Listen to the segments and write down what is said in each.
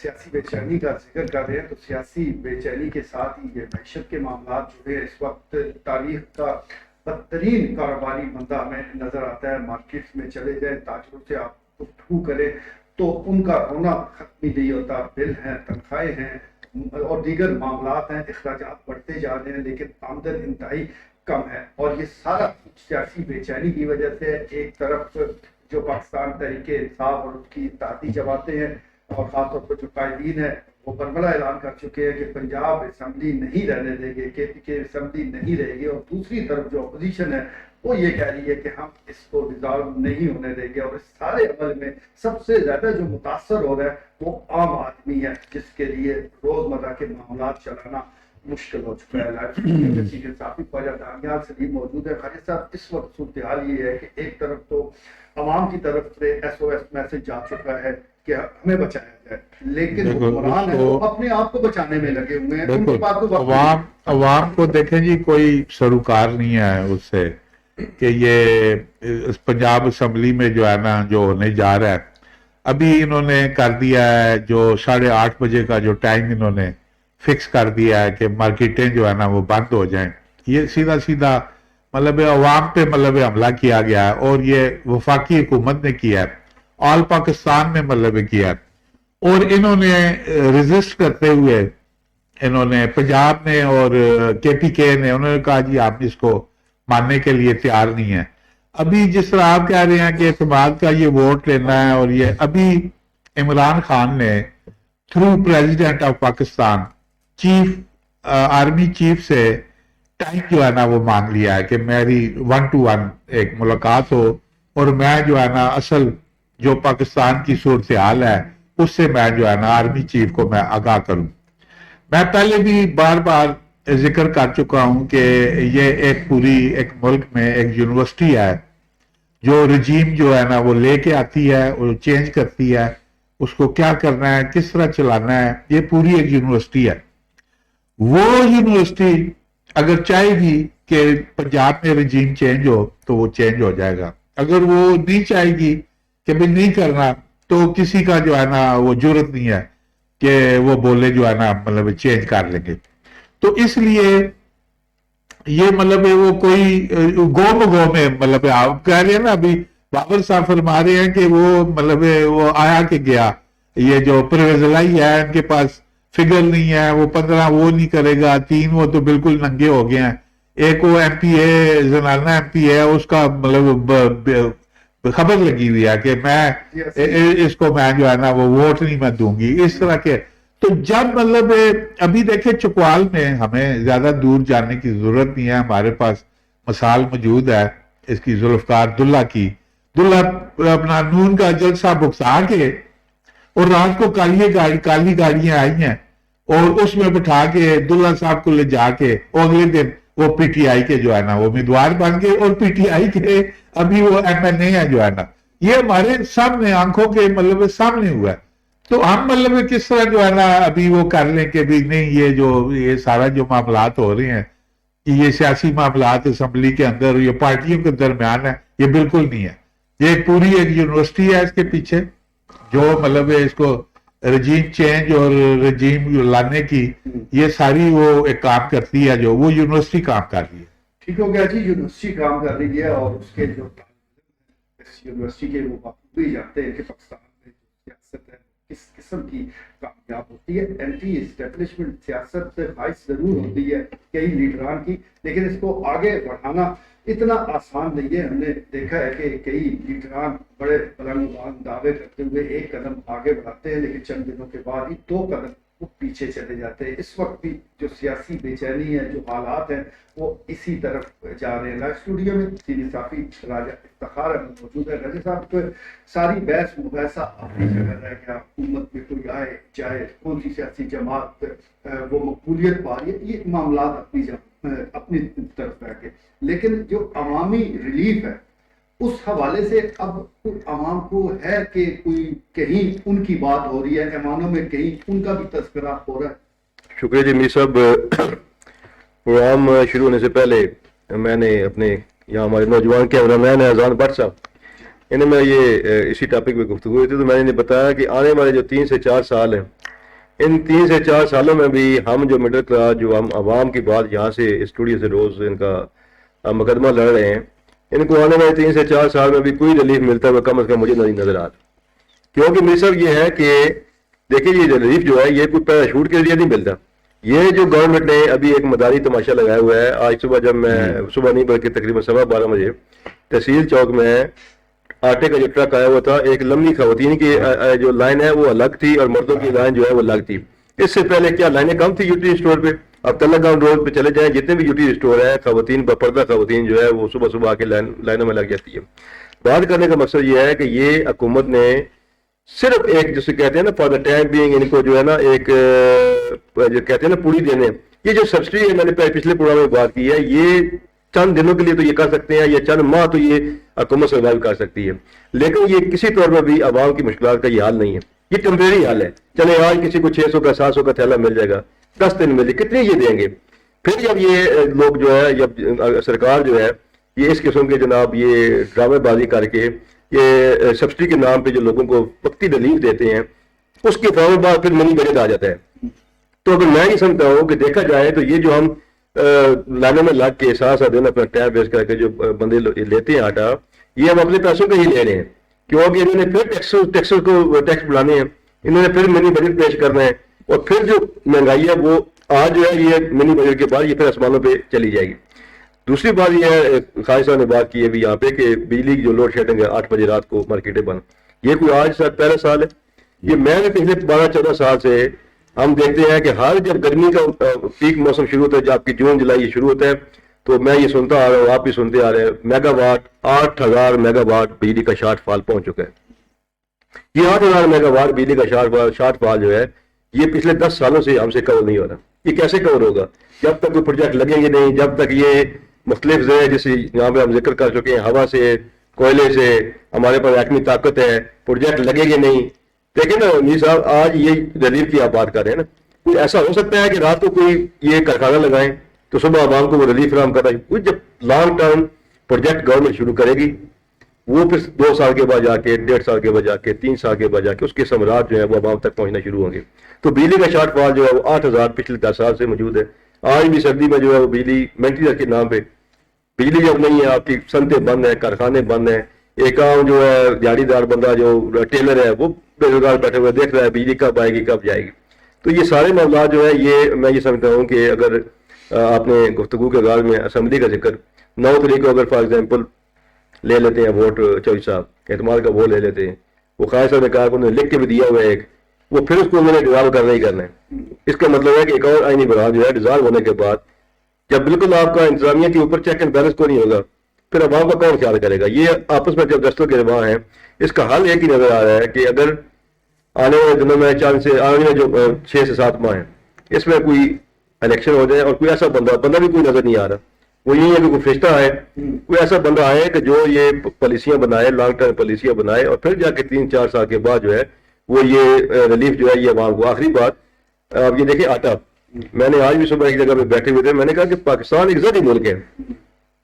سیاسی بے چینی کا ذکر کر رہے ہیں تو سیاسی بے چینی کے ساتھ ہی یہ معیشت کے معاملات جو ہے اس وقت تاریخ کا بدترین کاروباری بندہ ہمیں نظر آتا ہے. مارکیٹس میں چلے جائیں, تاجروں سے آپ گفتگو کریں تو ان کا رونا ختم ہی نہیں ہوتا. بل ہیں, تنخواہیں ہیں اور دیگر معاملات ہیں, اخراجات بڑھتے جا رہے ہیں لیکن آمدن انتہائی کم ہے. اور یہ سارا سیاسی بے چینی کی وجہ سے ایک طرف جو پاکستان تحریک انصاف اور اس کی اتحادی جماعتیں ہیں اور خاص طور پر جو قائدین ہیں وہ برملا اعلان کر چکے ہیں کہ پنجاب اسمبلی نہیں رہنے دیں گے, کے اسمبلی نہیں رہے گی. اور دوسری طرف جو اپوزیشن ہے وہ یہ کہہ رہی ہے کہ ہم اس کو ڈیزالو نہیں ہونے دیں گے. اور اس سارے عمل میں سب سے زیادہ جو متاثر ہو رہا ہے وہ عام آدمی ہے جس کے لیے روزمرہ کے معاملات چلانا مشکل ہو چکا ہے. صافی خواجہ دانیال سلیم موجود ہے. خواجہ صاحب, اس وقت صورتحال یہ ہے کہ ایک طرف تو عوام کی طرف سے ایس او ایس میسج جا چکا ہے کہ ہمیں بچایا جائے, لیکن حکمران ہے وہ اپنے آپ کو بچانے میں لگے ہوئے ہیں. ان کے پاس تو عوام کو دیکھیں جی کوئی سروکار نہیں ہے اس سے کہ یہ پنجاب اسمبلی میں جو ہے نا جو ہونے جا رہا ہے. ابھی انہوں نے کر دیا ہے جو 8:30 بجے کا جو ٹائم انہوں نے فکس کر دیا ہے کہ مارکیٹیں جو ہے نا وہ بند ہو جائیں. یہ سیدھا سیدھا مطلب عوام پہ مطلب حملہ کیا گیا ہے اور یہ وفاقی حکومت نے کیا ہے, آل پاکستان نے مطلب کیا ہے. اور انہوں نے ریزسٹ کرتے ہوئے انہوں نے پنجاب نے اور کے پی کے نے انہوں نے کہا جی آپ اس کو ماننے کے لیے تیار نہیں ہے. ابھی جس طرح آپ کہہ رہے ہیں کہ اعتماد کا یہ ووٹ لینا ہے, اور یہ ابھی عمران خان نے through president of Pakistan army chief سے ٹائم جو ہے نا وہ مانگ لیا ہے کہ میری 1-to-1 ایک ملاقات ہو اور میں جو ہے نا اصل جو پاکستان کی صورتحال ہے اس سے میں جو ہے نا آرمی چیف کو میں آگاہ کروں. میں پہلے بھی بار بار ذکر کر چکا ہوں کہ یہ ایک ملک میں ایک یونیورسٹی ہے جو رجیم جو ہے نا وہ لے کے آتی ہے اور چینج کرتی ہے, اس کو کیا کرنا ہے, کس طرح چلانا ہے, یہ پوری ایک یونیورسٹی ہے. وہ یونیورسٹی اگر چاہے گی کہ پنجاب میں رجیم چینج ہو تو وہ چینج ہو جائے گا. اگر وہ نہیں چاہے گی کہ بھی نہیں کرنا تو کسی کا جو ہے نا وہ جرت نہیں ہے کہ وہ بولے جو ہے نا مطلب چینج کر لیں گے. تو اس لیے یہ مطلب وہ کوئی گو میں مطلب آپ کہہ رہے ہیں نا, ابھی بابر صاحب فرما رہے ہیں کہ وہ مطلب وہ آیا کہ گیا, یہ جو پرویز الہی ہے ان کے پاس فگر نہیں ہے, وہ 15 وہ نہیں کرے گا, 3 وہ تو بالکل ننگے ہو گئے ہیں, ایک وہ ایم پی اے زنانہ ایم پی اے اس کا مطلب خبر لگی ہوئی ہے کہ میں اس کو میں جو ہے نا وہ ووٹ نہیں میں دوں گی, اس طرح کے. تو جب مطلب ابھی دیکھیں چکوال میں ہمیں زیادہ دور جانے کی ضرورت نہیں ہے, ہمارے پاس مثال موجود ہے اس کی ذوالفقار دلہ کی. دلہ اپنا نون کا جلسہ بکسا کے اور رات کو کالی گاڑیاں آئی ہیں اور اس میں بٹھا کے دلہ صاحب کو لے جا کے اگلے دن وہ پی ٹی آئی کے جو ہے نا وہ امیدوار بن گئے اور پی ٹی آئی کے ابھی وہ ایم این اے ہے جو ہے نا. یہ ہمارے سامنے آنکھوں کے مطلب سامنے ہوا ہے. تو ہم مطلب کس طرح جو ہے نا ابھی وہ کر لیں کہ بھی نہیں یہ سارا جو معاملات ہو رہے ہیں کہ یہ سیاسی معاملات اسمبلی کے اندر یہ پارٹیوں کے درمیان ہے, یہ بالکل نہیں ہے. یہ پوری ایک یونیورسٹی ہے اس کے پیچھے جو مطلب اس کو رجیم چینج اور رجیم لانے کی یہ ساری وہ ایک کام کرتی ہے جو وہ یونیورسٹی کام کر رہی ہے. ٹھیک ہو گیا جی, یونیورسٹی کام کر رہی ہے اور اس کے جو اس یونیورسٹی کے وہ بھی جانتے ہیں کہ پاکستان میں جو سیاست ہے کس قسم کی کامیاب ہوتی ہے. اینٹی اسٹیبلشمنٹ سیاست خواہش ضرور ہوتی ہے کئی لیڈران کی, لیکن اس کو آگے بڑھانا اتنا آسان نہیں ہے. ہم نے دیکھا ہے کہ کئی لیڈران بڑے بلند دعوے کرتے ہوئے ایک قدم آگے بڑھاتے ہیں لیکن چند دنوں کے بعد ہی 2 قدم وہ پیچھے چلے جاتے ہیں. اس وقت بھی جو سیاسی بے چینی ہے, جو حالات ہیں وہ اسی طرف جا رہے ہیں. لائیو اسٹوڈیو میں سینئر صحافی راجہ افتخار احمد موجود ہے. راجہ صاحب کو ساری بحث مباحثہ اپنی جگہ رہ گیا, حکومت میں کوئی آئے جائے, کون سی سیاسی جماعت وہ مقبولیت پا رہی ہے, یہ معاملات اپنی طرف رہ گئے. لیکن جو عوامی ریلیف ہے اس حوالے سے اب عوام کو ہے کہ کوئی کہیں ان کی بات ہو رہی ہے, ایوانوں میں کہیں ان کا بھی تذکرہ ہو رہا ہے. شکریہ جی میر صاحب. پروگرام شروع ہونے سے پہلے میں نے اپنے یہاں ہمارے نوجوان کیمرہ مین اذان بٹ صاحب انہیں میں یہ اسی ٹاپک پہ گفتگو ہوئی تھی تو میں نے انہیں بتایا کہ آنے والے جو 3 سے 4 سال ہیں، ان 3 سے 4 سالوں میں بھی ہم جو مڈل کلاس، جو ہم عوام کی بات یہاں سے اسٹوڈیو سے روز ان کا مقدمہ لڑ رہے ہیں، ان کو آنے والے 3 سے 4 سال میں بھی کوئی ریلیف ملتا ہے کم از کم مجھے نہیں نظر آ رہا. کیونکہ میری صاحب یہ ہے کہ دیکھیں یہ ریلیف جو ہے یہ کوئی پیراشوٹ کے لیے نہیں ملتا. یہ جو گورنمنٹ نے ابھی ایک مداری تماشا لگایا ہوا ہے، آج صبح جب میں صبح نہیں بلکہ تقریباً 12:15 بجے تحصیل چوک میں آٹے کا جو ٹرک آیا ہوا تھا، ایک لمبی خواتین کی جو لائن ہے وہ الگ تھی اور مردوں کی لائن جو ہے وہ الگ تھی. اس سے پہلے کیا لائنیں کم تھی یوٹی اسٹور پہ؟ اب تلک گاؤں روڈ پہ چلے جائیں، جتنے بھی یوٹی اسٹور ہے، خواتین بپردہ خواتین جو ہے وہ صبح صبح آ کے لائنوں میں لگ جاتی ہے. بات کرنے کا مقصد یہ ہے کہ یہ حکومت نے صرف ایک جسے کہتے ہیں نا for the time being in کو جو ہے نا ایک جو کہتے ہیں نا پوری دینے، یہ جو سبسڈی ہے میں نے پچھلے پروگرام میں بات کی ہے، یہ چند دنوں کے لیے تو یہ کر سکتے ہیں یا چند ماہ تو یہ حکومت سروائیو کر سکتی ہے، لیکن یہ کسی طور پر بھی عوام کی مشکلات کا یہ حل نہیں ہے. یہ ٹیمپریری حل ہے. چلے آج کسی کو 600 کا 700 کا تھیلا مل جائے گا، 10 دن مل جائے، کتنے یہ دیں گے؟ پھر جب یہ لوگ جو ہے جب سرکار جو ہے یہ اس قسم کے جناب یہ ڈرامے بازی کر کے یہ سبسڈی کے نام پہ جو لوگوں کو وقتی ریلیف دیتے ہیں، اس کے فوراً بعد پھر منی بجٹ آ جاتا ہے. تو اگر میں یہ سمجھتا ہوں کہ دیکھا جائے تو یہ جو ہم لائنوں میں لگ کے 7 دن اپنا ٹائم ویسٹ کر کے جو بندے لیتے ہیں آٹا، یہ ہم اپنے پیسوں کا ہی لے رہے ہیں، کیونکہ انہوں نے پھر ٹیکس بڑھانے ہیں، انہوں نے پھر منی بجٹ پیش کرنا ہے، اور پھر جو مہنگائی ہے وہ آج جو ہے یہ منی بجٹ کے بعد یہ پھر آسمانوں پہ چلی جائے گی. دوسری بات یہ ہے، خالد صاحب نے بات کی ہے بھی یہاں پہ کہ بجلی کی جو لوڈ شیڈنگ ہے 8 بجے رات کو مارکیٹیں بند، یہ کوئی آج سے پہلا سال ہے؟ یہ میں نے پچھلے 12-14 سال سے ہم دیکھتے ہیں کہ ہر جب گرمی کا پیک موسم شروع ہوتا ہے، جب آپ کی جون جولائی یہ شروع ہوتا ہے، تو میں یہ سنتا آ رہا ہوں، آپ بھی سنتے آ رہے ہیں، میگا واٹ 8000 میگا واٹ بجلی کا شارٹ فال پہنچ چکا ہے. یہ 8000 میگا واٹ بجلی کا شارٹ فال جو ہے یہ پچھلے 10 سالوں سے ہم سے کور نہیں ہو رہا. یہ کیسے کور ہوگا؟ جب تک کوئی پروجیکٹ لگیں گے نہیں، جب تک یہ مختلف ذرائع جیسے یہاں پہ ہم ذکر کر چکے ہیں، ہوا سے، کوئلے سے، ہمارے پاس ایٹمی طاقت ہے، پروجیکٹ لگے گے نہیں. دیکھیں نا میر صاحب، آج یہ ریلیف کی آپ بات کر رہے ہیں نا، کوئی ایسا ہو سکتا ہے کہ رات کو کوئی یہ کارخانہ لگائیں تو صبح عوام کو وہ ریلیف فراہم کر رہا ہے؟ کوئی جب لانگ ٹرم پروجیکٹ گورنمنٹ شروع کرے گی، وہ پھر 2 سال کے بعد جا کے، 1.5 سال کے بعد جا کے، 3 سال کے بعد جا کے اس کے ثمرات جو ہیں وہ عوام تک پہنچنا شروع ہوں گے. تو بجلی کا شارٹ فال جو ہے وہ 8000 پچھلے 10 سال سے موجود ہے. آج بھی سردی میں جو ہے وہ بجلی مینٹیننس کے نام پہ بجلی جب نہیں ہے، آپ کی صنعتیں بند ہیں، کارخانے بند ہیں. ایک عام جو ہے دیہڑی دار بندہ جو ٹیلر ہے وہ بے روزگار بیٹھے ہوئے دیکھ رہا ہے بجلی کب آئے گی کب جائے گی. تو یہ سارے معاملات جو ہے یہ میں یہ سمجھتا ہوں کہ اگر آپ نے گفتگو کے آغاز میں اسمبلی کا ذکر 9 تاریخ کو اگر فار ایگزامپل لے لیتے ہیں ووٹ، چوہدری صاحب اعتماد کا ووٹ لے لیتے ہیں، وہ خالد صاحب نے کہا کہ انہوں نے لکھ کے بھی دیا ہوا ہے ایک، وہ پھر اس کو انہوں نے ڈیزالو کرنا ہی کرنا ہے. اس کا مطلب ہے کہ ایک اور آئینی بحران جو ہے ڈیزالو ہونے کے بعد جب بالکل آپ کا انتظامیہ کے اوپر چیک اینڈ بیلنس کو نہیں ہوگا، پھر عوام کا کون خیال کرے گا؟ یہ آپس میں جب دستوں کے رواں ہیں، اس کا حل ایک ہی نظر آ رہا ہے کہ اگر آنے والے دنوں میں آنے والے جو 6 سے 7 ماہ ہیں اس میں کوئی الیکشن ہو جائے اور کوئی ایسا بندہ بھی کوئی نظر نہیں آ رہا، وہ یہی ہے کہ کوئی فرشتہ آئے، کوئی ایسا بندہ آئے کہ جو یہ پالیسیاں بنائے، لانگ ٹرم پالیسیاں بنائے، اور پھر جا کے 3-4 سال کے بعد جو ہے وہ یہ ریلیف جو ہے یہ عوام کو. آخری بات آپ یہ دیکھیں آٹا، میں نے آج بھی صبح ایک جگہ پہ بیٹھے ہوئے تھے، میں نے کہا کہ پاکستان ایک ذاتی ملک ہے.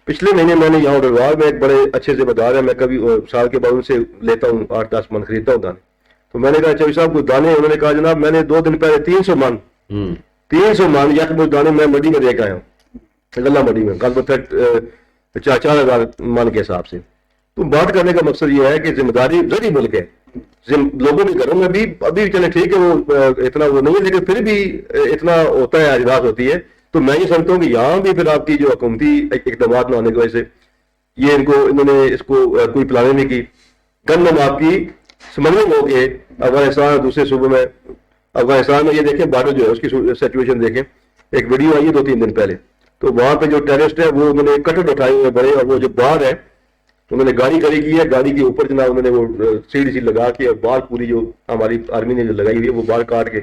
پچھلے مہینے میں نے یہاں ڈلوار میں ایک بڑے اچھے سے بتا رہا ہے، میں کبھی سال کے بعد ان سے لیتا ہوں 8-10 من خریدتا ہوں دانے. تو میں نے کہا چوہدری صاحب کو دانے، انہوں نے کہا جناب میں نے 2 دن پہلے 300 من یک دانے میں منڈی میں دے کے آیا ہوں، غلہ منڈی میں، کل 4,000 من کے حساب سے. تو بات کرنے کا مقصد یہ ہے کہ ذمہ داری ذاتی ملک ہے، لوگوں کے گھروں میں بھی ابھی چلے ٹھیک ہے وہ اتنا وہ نہیں ہے، لیکن پھر بھی اتنا ہوتا ہے، اجلاس ہوتی ہے. تو میں یہ سمجھتا ہوں کہ یہاں بھی پھر آپ کی جو حکومتی اقدامات نہ ہونے کی وجہ سے یہ انہوں نے اس کو کوئی پلاننگ نہیں کی. گندم آپ کی سمجھنے ہو کہ افغانستان اور دوسرے صوبوں میں، افغانستان میں یہ دیکھیں بارڈر جو ہے اس کی سچویشن دیکھیں، ایک ویڈیو آئی ہے 2-3 دن پہلے، تو وہاں پہ جو ٹیررسٹ ہے وہ انہوں نے کٹر اٹھائے ہوئے بڑے، اور وہ جو باہر ہے انہوں نے گاڑی کھڑی کی ہے، گاڑی کے اوپر جناب انہوں نے وہ سیڑھی لگا کے اور بال پوری جو ہماری آرمی نے جو لگائی ہوئی ہے وہ بال کاٹ کے.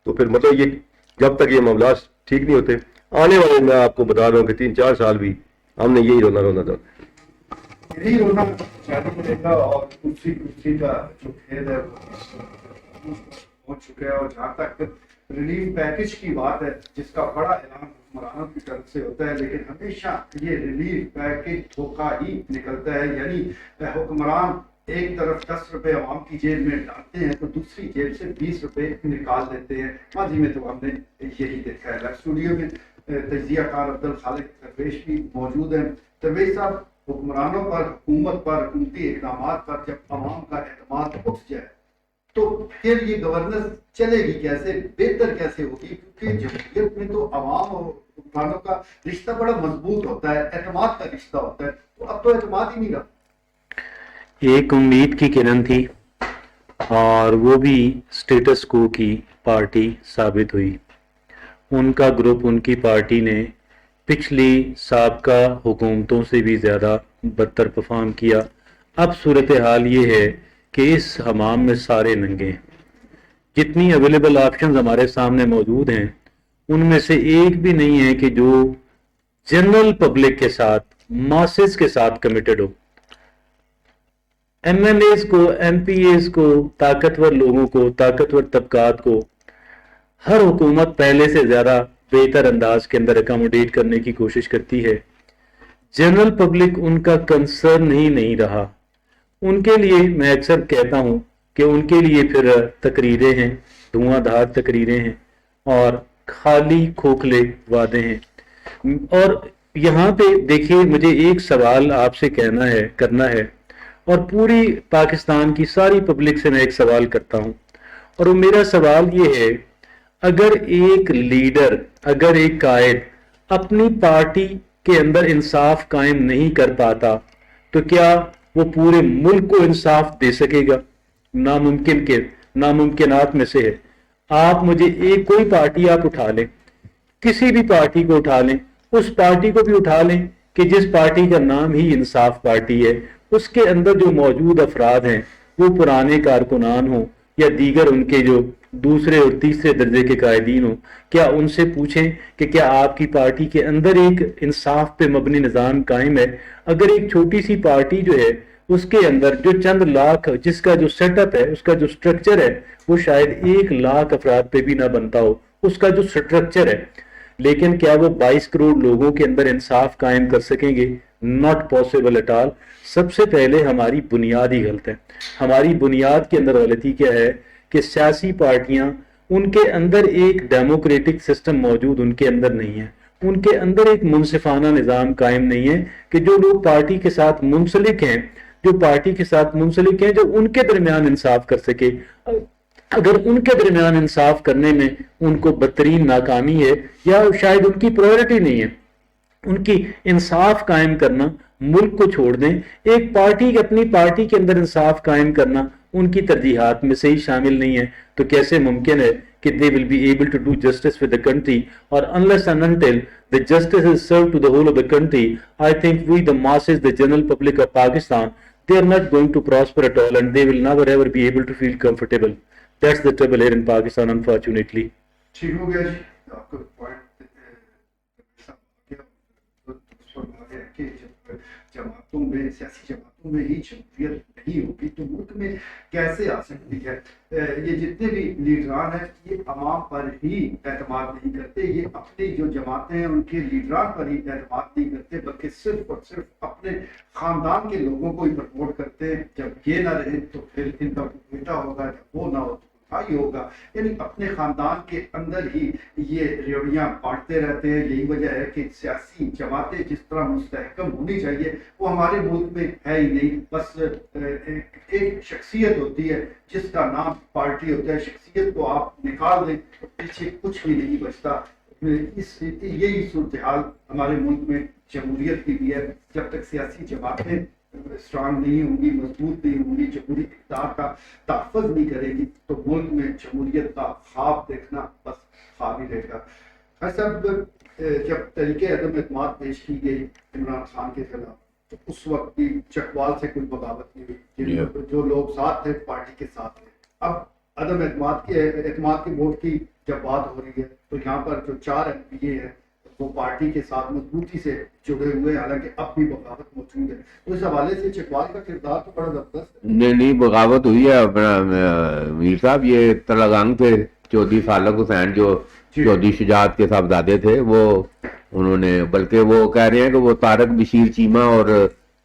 تو پھر مطلب یہ جب تک یہ معاملات ٹھیک نہیں ہوتے آنے والے، میں آپ کو بتا رہا ہوں کہ 3-4 سال بھی ہم نے یہی رونا تھا. یہی رونا جاری رہے گا، اور کرسی کا جو کھیل ہے وہ پہنچ چکا ہے. اور جہاں تک ریلیف پیکج کی بات ہے جس کا بڑا اعلان حکمرانوں کی طرف سے ہوتا ہے، لیکن ہمیشہ یہ ریلیف پیکج دھوکہ ہی نکلتا ہے. یعنی حکمران ایک طرف 10 روپے عوام کی جیب میں ڈالتے ہیں تو دوسری جیب سے 20 روپے نکال لیتے ہیں. ماضی میں تو ہم نے یہی دیکھا ہے. اسٹوڈیو میں تجزیہ کار عبدالخالق درویش بھی موجود ہیں. درویش صاحب، حکمرانوں پر، حکومت پر، حکومتی اقدامات پر جب عوام کا اعتماد اٹھ جائے تو پھر یہ گورننس چلے گی کیسے، بہتر کیسے ہوگی؟ کیونکہ جمہوریت میں تو عوام اور حکمرانوں کا رشتہ بڑا مضبوط ہوتا ہے، اعتماد کا رشتہ ہوتا ہے. تو اب تو اعتماد ہی نہیں رہا. ایک امید کی کرن تھی اور وہ بھی سٹیٹس کو کی پارٹی ثابت ہوئی. ان کا گروپ، ان کی پارٹی نے پچھلی سابقہ حکومتوں سے بھی زیادہ بدتر پرفارم کیا. اب صورتحال یہ ہے کہ اس حمام میں سارے ننگے ہیں. جتنی اویلیبل آپشنز ہمارے سامنے موجود ہیں ان میں سے ایک بھی نہیں ہے کہ جو جنرل پبلک کے ساتھ، ماسز کے ساتھ کمیٹڈ ہو. ایم ایل ایز کو، ایم پی ایز کو، طاقتور لوگوں کو، طاقتور طبقات کو ہر حکومت پہلے سے زیادہ بہتر انداز کے اندر اکاموڈیٹ کرنے کی کوشش کرتی ہے. جنرل پبلک ان کا کنسرن ہی نہیں رہا. ان کے لیے میں اکثر کہتا ہوں کہ ان کے لیے پھر تقریریں ہیں، دھواں دھار تقریریں ہیں اور خالی کھوکھلے وعدے ہیں. اور یہاں پہ دیکھیے، مجھے ایک سوال آپ سے کرنا ہے اور پوری پاکستان کی ساری پبلک سے میں ایک سوال کرتا ہوں، اور وہ میرا سوال یہ ہے: اگر ایک لیڈر، اگر ایک قائد اپنی پارٹی کے اندر انصاف قائم نہیں کر پاتا تو کیا وہ پورے ملک کو انصاف دے سکے گا؟ ناممکنات میں سے ہے. آپ مجھے کوئی پارٹی آپ اٹھا لیں، کسی بھی پارٹی کو اٹھا لیں، اس پارٹی کو بھی اٹھا لیں کہ جس پارٹی کا نام ہی انصاف پارٹی ہے، اس کے اندر جو موجود افراد ہیں وہ پرانے کارکنان ہوں یا دیگر ان کے جو دوسرے اور تیسرے درجے کے قائدین ہوں، کیا ان سے پوچھیں کہ کیا آپ کی پارٹی کے اندر ایک انصاف پہ مبنی نظام قائم ہے؟ اگر ایک چھوٹی سی پارٹی جو ہے اس کے اندر جو چند لاکھ، جس کا جو سیٹ اپ ہے، اس کا جو سٹرکچر ہے، وہ شاید 1 لاکھ افراد پہ بھی نہ بنتا ہو، اس کا جو سٹرکچر ہے، لیکن کیا وہ 22 کروڑ لوگوں کے اندر انصاف قائم کر سکیں گے؟ Not possible at all. سب سے پہلے ہماری بنیاد ہی غلط ہے. ہماری بنیاد کے اندر غلطی کیا ہے کہ سیاسی پارٹیاں، ان کے اندر ایک ڈیموکریٹک سسٹم موجود ان کے اندر نہیں ہے. ان کے اندر ایک منصفانہ نظام قائم نہیں ہے کہ جو لوگ پارٹی کے ساتھ منسلک ہیں، جو ان کے درمیان انصاف کر سکے. اگر ان کے درمیان انصاف کرنے میں ان کو بدترین ناکامی ہے یا شاید ان کی پرائیورٹی نہیں ہے، ان کی انصاف قائم کرنا، ملک کو چھوڑ دیں. ایک پارٹی، اپنی پارٹی کے اندر انصاف قائم کرنا ان کی ترجیحات میں سے ہی شامل نہیں ہے، تو کیسے ممکن ہے کہ they will be able to do justice with the country? Or unless and until the justice is served to the whole of the country, I think we, the masses, the general public of Pakistan, they are not going to prosper at all, and they will never ever be able to feel comfortable. That's the trouble here in Pakistan, unfortunately. ٹھیک ہو گیا جی. آپ کا point کہ جماعتوں میں، سیاسی جماعتوں میں ہی جمہوریت نہیں ہوگی تو ملک میں کیسے آ سکتی ہے؟ یہ جتنے بھی لیڈران ہیں یہ عوام پر ہی اعتماد نہیں کرتے، یہ اپنی جو جماعتیں ہیں ان کے لیڈران پر ہی اعتماد نہیں کرتے، بلکہ صرف اور صرف اپنے خاندان کے لوگوں کو ہی پرموٹ کرتے ہیں. جب یہ نہ رہے تو پھر ان کا بیٹا ہوگا، جب وہ نہ ہو تو بھائی ہوگا. یعنی اپنے خاندان کے اندر ہی یہ ریوڑیاں بانٹتے رہتے ہیں. یہی وجہ ہے کہ سیاسی جماعتیں جس طرح مستحکم ہونی چاہیے وہ ہمارے ملک میں ہے ہی نہیں. بس ایک شخصیت ہوتی ہے جس کا نام پارٹی ہوتا ہے. شخصیت کو آپ نکال دیں تو پیچھے کچھ بھی نہیں بچتا. یہی صورتحال ہمارے ملک میں جمہوریت کی بھی ہے. جب تک سیاسی جماعتیں اسٹرانگ نہیں ہوں گی، مضبوط نہیں ہوں گی، جمہوری اقتدار کا تحفظ نہیں کرے گی تو ملک میں جمہوریت کا خواب دیکھنا بس خواب ہی رہے گا. صاحب، جب تحریک عدم اعتماد پیش کی گئی عمران خان کے خلاف تو اس وقت بھی چکوال سے کوئی بغاوت نہیں ہوئی، جو لوگ ساتھ تھے پارٹی کے ساتھ تھے. اب عدم اعتماد کی ووٹ کی جب بات ہو رہی ہے تو یہاں پر جو 4 MP ہیں وہ پارٹی کے ساتھ مضبوطی سے جڑے ہوئے، حالانکہ اب بھی بغاوت موجود ہے. تو اس حوالے سے چکوال کا کردار تو بڑا زبردست ہے. نہیں بغاوت ہوئی ہے. اپنا میر صاحب، یہ تلگانگ تھے چودھری فالق حسین جو چودھری شجاعت کے صاحبزادے تھے، وہ انہوں نے، بلکہ وہ کہہ رہے ہیں کہ وہ طارق بشیر چیمہ اور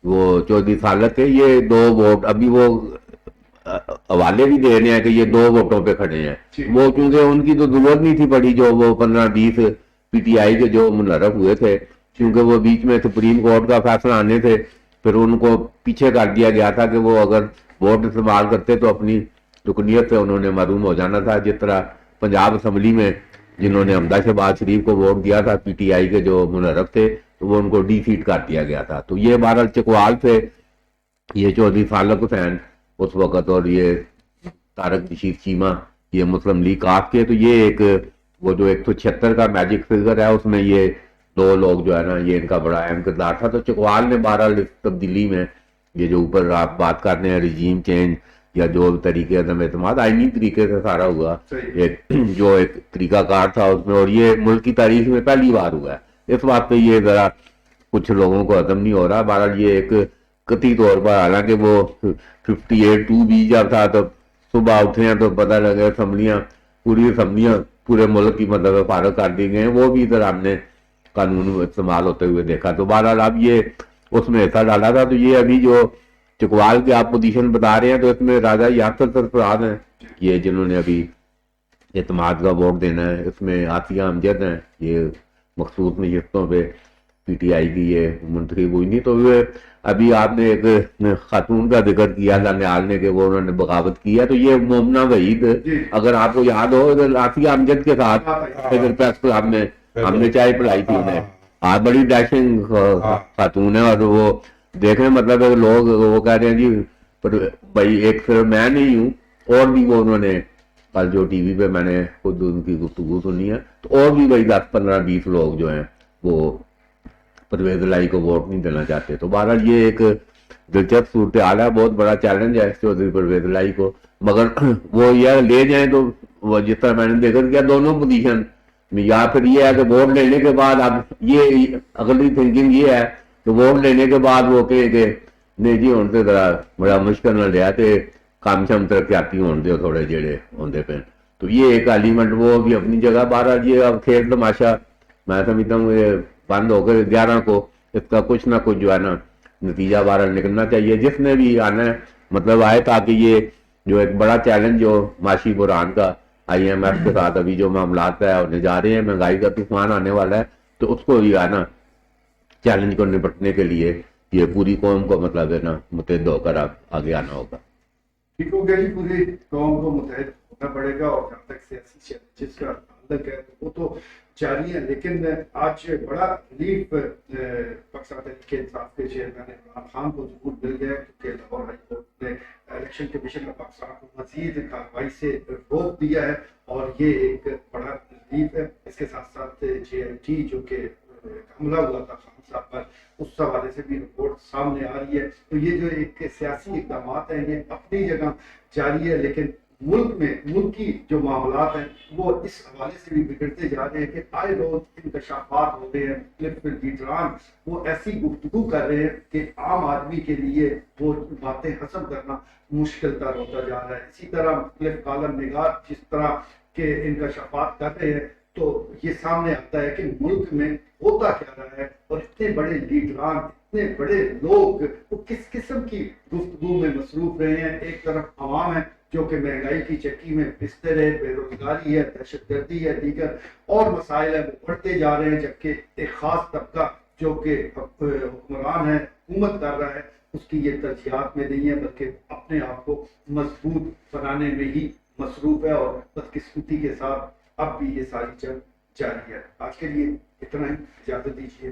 وہ چودھری سالت تھے، یہ 2 ووٹ ابھی وہ حوالے بھی دے رہے ہیں کہ یہ 2 ووٹوں پہ کھڑے ہیں، وہ کیونکہ ان کی تو ضرورت نہیں تھی پڑی جو وہ 15-20 پی ٹی آئی کے جو منحرف ہوئے تھے، کیونکہ وہ بیچ میں سپریم کورٹ کا فیصلہ آنے تھے، پھر ان کو پیچھے کر دیا گیا تھا کہ وہ اگر ووٹ استعمال کرتے تو اپنی رکنیت سے انہوں نے محروم ہو جانا تھا، جس طرح پنجاب اسمبلی میں جنہوں نے حمزہ شہباز شریف کو ووٹ دیا تھا پی ٹی آئی کے جو منحرف تھے تو وہ ان کو ڈی سیٹ کر دیا گیا تھا۔ تو یہ بہرحال چکوال سے یہ چودھری سالک حسین اس وقت اور یہ طارق رشید چیمہ یہ مسلم لیگ کاف کے، تو یہ ایک وہ جو 176 کا میجک فگر ہے اس میں یہ 2 لوگ جو ہے نا یہ ان کا بڑا اہم کردار تھا۔ تو چکوال نے بہرحال اس تبدیلی میں یہ جو اوپر آپ بات کر رہے ہیں رجیم چینج یا جو طریقے عدم اعتماد آئینی طریقے سے سارا ہوا، ایک جو ایک طریقہ کار تھا اس میں، اور یہ ملک کی تاریخ میں پہلی بار ہوا ہے، اس بات پہ یہ ذرا کچھ لوگوں کو ہضم نہیں ہو رہا۔ بہرحال یہ ایک قطعی طور پر، حالانکہ وہ 58-2 بھی جب تھا تو صبح اٹھے ہیں تو پتہ لگا اسمبلیاں پورے ملک کی مطلب فارغ کر دی گئے ہیں، وہ بھی ادھر ہم نے قانون استعمال ہوتے ہوئے دیکھا۔ تو بہرحال اب یہ اس میں حصہ ڈالا تھا، تو یہ ابھی جو چکوال کے آپ پوزیشن بتا رہے ہیں تو اس میں راجہ یاسر سرفراز ہیں یہ جنہوں نے ابھی اعتماد کا ووٹ دینا ہے، اس میں عاطیہ امجد ہیں یہ مخصوص نشستوں پہ پی ٹی آئی کی یہ منتخب ہوئی نہیں۔ تو ابھی آپ نے ایک خاتون کا ذکر کیا لانیال نے کہ وہ انہوں نے بغاوت کی ہے، تو یہ مومنہ وحید اگر آپ کو یاد ہو عاطیہ امجد کے ساتھ پریس کلب میں ہم نے چائے پلائی تھی انہیں، بڑی ڈیشنگ خاتون ہے، اور وہ دیکھنے مطلب ہے لوگ وہ کہہ رہے ہیں جی بھائی ایک صرف میں نہیں ہوں، اور بھی وہ انہوں نے کل جو ٹی وی پہ میں نے خود ان کی گفتگو سنی ہے تو اور بھی بھائی 10-15-20 لوگ جو ہیں وہ پرویز الہی کو ووٹ نہیں دینا چاہتے۔ تو بہرحال یہ ایک دلچسپ صورتحال ہے، بہت بڑا چیلنج ہے چودھری پرویز الہی کو، مگر وہ یہ لے جائیں تو وہ جس طرح میں نے ذکر کیا دونوں پوزیشن یا پھر یہ ہے کہ ووٹ لینے کے بعد اب یہ اگلی تھنکنگ یہ ہے کہ ووٹ لینے کے بعد وہ کہ نہیں جی ہوں تو ذرا بڑا مشکل نہ لیا کہ کام شام ترقیاتی ہون دے تھوڑے جڑے ہوندے پہ، تو یہ ایک ایلیمنٹ وہ بھی اپنی جگہ۔ بہرحال یہ اب کھیل تماشا میں سمجھتا ہوں یہ بند ہو کر 11 کو اس کا کچھ نہ کچھ جو ہے نا نتیجہ بہرحال نکلنا چاہیے، جس نے بھی آنا ہے مطلب آئے، تاکہ یہ جو ایک بڑا چیلنج جو معاشی بحران کا آئی ایم ایف کے ساتھ ابھی جو معاملات ہے ہونے جا رہے ہیں، مہنگائی کا طوفان آنے والا ہے، تو اس کو یہ ہے نا چیلنج کو نپٹنے کے لیے یہ پوری قوم کو مطلب ہے نا متحد ہو کر اب آگے آنا ہوگا۔ ٹھیک ہو گیا جی، پوری قوم کو متحد ہونا پڑے گا، اور جہاں تک سیاسی چیلنجز کا تعلق ہے وہ تو جاری ہے، لیکن آج بڑا ریلیف پاکستان تحریک انصاف کے چیئرمین عمران خان کو ضرور مل گیا، کیونکہ لاہور ہائی کورٹ نے الیکشن کمیشن کا پاکستان کو مزید کارروائی سے روک دیا ہے، اور یہ ایک بڑا ریلیف ہے۔ اس کے ساتھ ساتھ جے این ٹی جو کہ حملہ ہوا تھا خان صاحب پر، اس حوالے سے بھی رپورٹ سامنے آ رہی ہے۔ تو یہ جو ایک سیاسی اقدامات ہیں یہ اپنی جگہ جاری ہے، لیکن ملک میں ملکی جو معاملات ہیں وہ اس حوالے سے بھی بگڑتے جا رہے ہیں کہ آئے روز انکشافات ہو رہے ہیں، مختلف لیڈران وہ ایسی گفتگو کر رہے ہیں کہ عام آدمی کے لیے وہ باتیں ہضم کرنا مشکل تر ہوتا جا رہا ہے۔ اسی طرح مختلف کالم نگار جس طرح کے انکشافات کر رہے ہیں تو یہ سامنے آتا ہے کہ ملک میں ہوتا کیا رہا ہے، اور اتنے بڑے لیڈران اتنے بڑے لوگ وہ کس قسم کی گفتگو میں مصروف رہے ہیں۔ ایک طرف عوام ہے جو کہ مہنگائی کی چکی میں پستے رہے، بے روزگاری ہے، دہشت گردی ہے، دیگر اور مسائل ہیں وہ بڑھتے جا رہے ہیں، جبکہ ایک خاص طبقہ جو کہ حکمران ہے، حکومت کر رہا ہے، اس کی یہ ترجیحات میں نہیں ہے، بلکہ اپنے آپ کو مضبوط بنانے میں ہی مصروف ہے، اور بدقسمتی کے ساتھ اب بھی یہ ساری جنگ جاری ہے۔ آج کے لیے اتنا ہی، اجازت دیجیے،